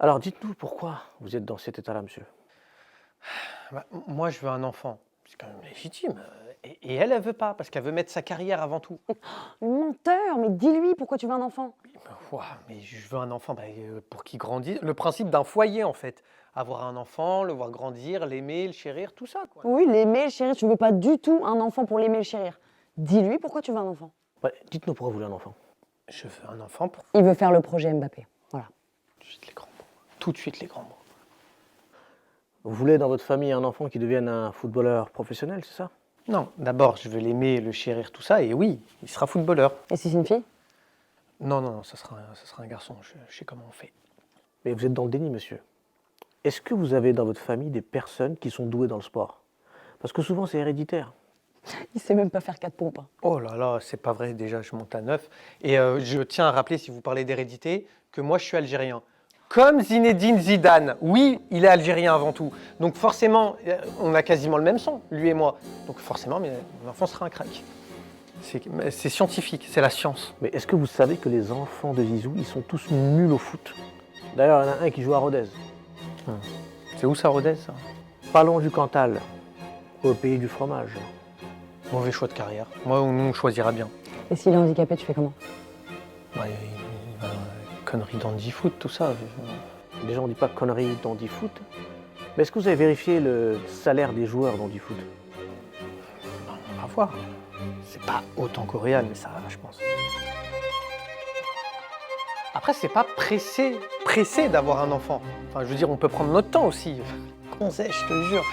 Alors dites-nous pourquoi vous êtes dans cet état-là, monsieur? Bah, moi, je veux un enfant. C'est quand même légitime. Et elle, elle veut pas, parce qu'elle veut mettre sa carrière avant tout. Menteur, mais dis-lui pourquoi tu veux un enfant. Ouah, mais je veux un enfant pour qu'il grandisse. Le principe d'un foyer, en fait. Avoir un enfant, le voir grandir, l'aimer, le chérir, tout ça, quoi. Oui, l'aimer, le chérir, tu veux pas du tout un enfant pour l'aimer, le chérir. Dis-lui pourquoi tu veux un enfant. Ouais, dites-nous pourquoi vous voulez un enfant. Je veux un enfant pour Il veut faire le projet Mbappé. Voilà. tout de suite les grands mots. Tout de suite les grands mots. Vous voulez dans votre famille un enfant qui devienne un footballeur professionnel, c'est ça? Non, d'abord, je veux l'aimer, le chérir, tout ça, et oui, il sera footballeur. Et si c'est une fille? Non, ça sera un garçon, je sais comment on fait. Mais vous êtes dans le déni, monsieur. Est-ce que vous avez dans votre famille des personnes qui sont douées dans le sport? Parce que souvent c'est héréditaire. Il sait même pas faire 4 pompes. Hein. Oh là là, c'est pas vrai, déjà je monte à 9. Et je tiens à rappeler, si vous parlez d'hérédité, que moi je suis algérien. Comme Zinedine Zidane, oui, il est algérien avant tout. Donc forcément, on a quasiment le même sang, lui et moi. Donc forcément, mon enfant sera un crack. C'est scientifique, c'est la science. Mais est-ce que vous savez que les enfants de Zizou, ils sont tous nuls au foot? D'ailleurs, il y en a un qui joue à Rodez, C'est où ça, Rodez, ça? pas loin du Cantal, au pays du fromage. Mauvais choix de carrière. Moi, nous, on choisira bien. Et s'il est handicapé, tu fais comment? Ouais, conneries d'handifoot, tout ça. Déjà, on dit pas conneries d'handifoot. Mais est-ce que vous avez vérifié le salaire des joueurs d'handifoot? On va voir. C'est pas autant qu'au Real, mais ça va, je pense. Après, c'est pas pressé d'avoir un enfant. Enfin, je veux dire, on peut prendre notre temps aussi. Qu'on sait, je te jure.